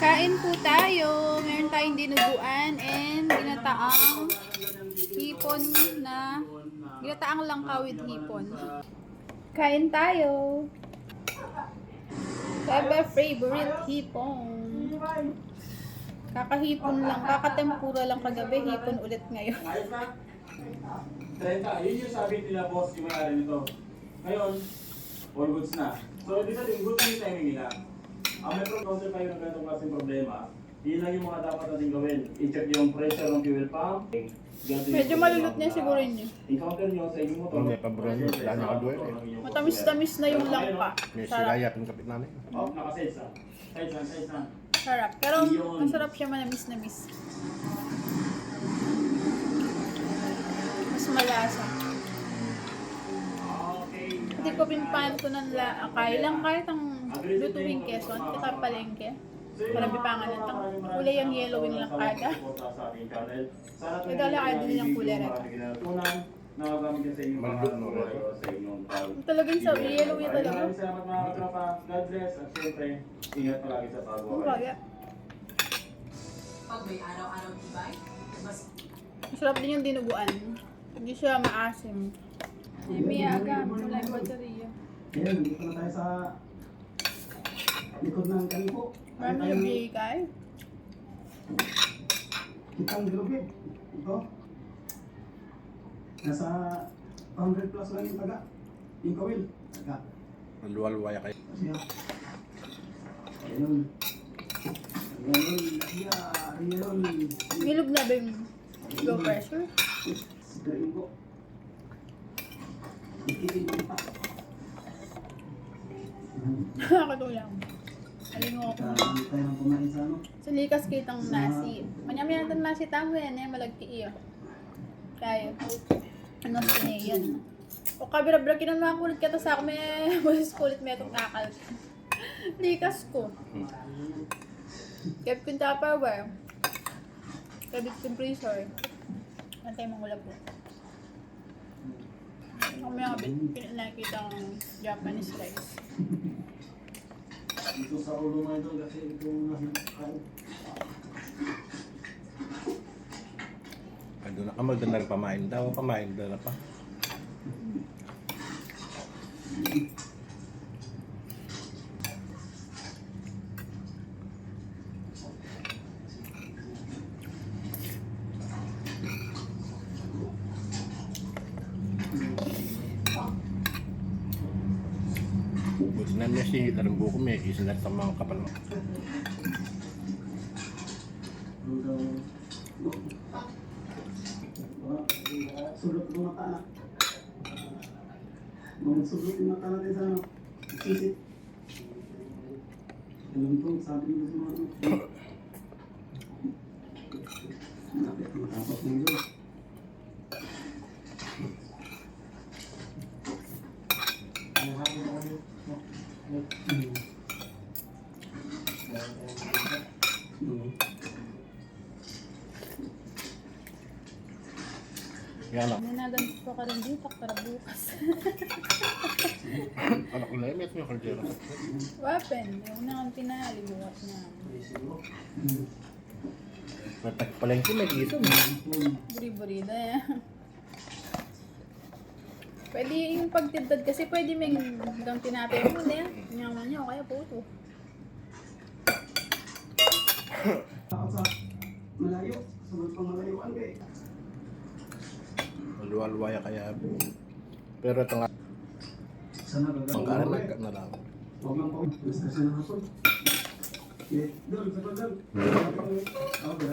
Kain po tayo. Meron tayong dinuguan and ginataang hipon na ginataang langka with hipon. Kain tayo. Ever favorite hipon. Kakahipon lang, kakatempura lang kagabi, hipon ulit ngayon. 30, yun yung sabi nila boss yung may-ari nito. Ngayon, all goods na. So, ibig sabihin, good yung timing nila. Ang may encounter kayo ng ganitong klaseng problema, yun lang yung mga dapat natin gawin. I-check yung pressure ng fuel pump. Medyo malulot niya siguro yun. Encounter nyo sa inyong motor. Hindi pa bro, wala na kaduwe. Matamis-tamis na yung langka. May Sarap. silaya pang kapit namin. Oh, naka-size na. Size na. Sarap. Pero masarap siya manamis-namis. Mas malasa. Okay. Hindi ko pinpan ko ng lang kahit ang lutuing Quezon, kita palengke. Marami pa nga ng kulay yung yellowing lang kada. May dala kayo din yung kulay red. Nagagamit yan sa inyong Malulot mo rin. sa inyong tao. Talagang sa yellow yung talaga. Maraming salamat mga katropa. God bless. At syempre, ingat palagi sa Ang pag-work. kaya. Pag may araw-araw tibay, mas Masarap din yung dinuguan. Hindi siya maasim. May aga, wala yung baterya. Ayan, dito na tayo sa likod ng kanipo. Marami yung bigay. Kitang dilubid. Ito. Nasa 100 plus lang yung taga. Yung kawil. Taga. Maluwalwaya kayo. Siya. Ayun. Ayun. Milog na ba yung low pressure? Sigarin ko. Ikitin ko pa. Nakakatulang. Aling mo ako. Tayo ng kumain sa ano. Sa likas kitang nasi. Manyami natin nasi tamo yan eh, malagti iyo. Kaya, ano sa yan. O kabira-bira kinama kulit ka sa ako, may busis kulit may itong kakal. Likas ko. Kept ko yung Tupperware. Kept ko yung freezer. Antay mong wala po. Kami ang nakikita ang Japanese rice. Ito sa ulo mo ito kasi ito nakain. Ando na ka magdala pamain daw. Pamain dala pa. Buti na may singit na rin buko may isinat sa mga kapal mo. Sulot ng mata na. Sulot ng mata natin sa ano. Sisit. Alam ko, sabi nyo sa mga ano. Matapos na yun. Yan lang. Nanaganap ko ka rin dito para bukas. Anak ko na yun, may yung kaldero. Weapon, yung unang pinali bukas na. Palengke may dito. Buri-burida yan. Pwede yung pagtibdad kasi pwede may hanggang tinapay mo na yan. Nyaman niya o kaya puto. Ako sa malayo. Sulot pang malayuan kay. Maluwalwaya kaya. Pero ito nga. Sana Ang gagawin. karan na lang. Huwag lang po. Mas kasi na hapon. Doon, sa pagdal. Okay.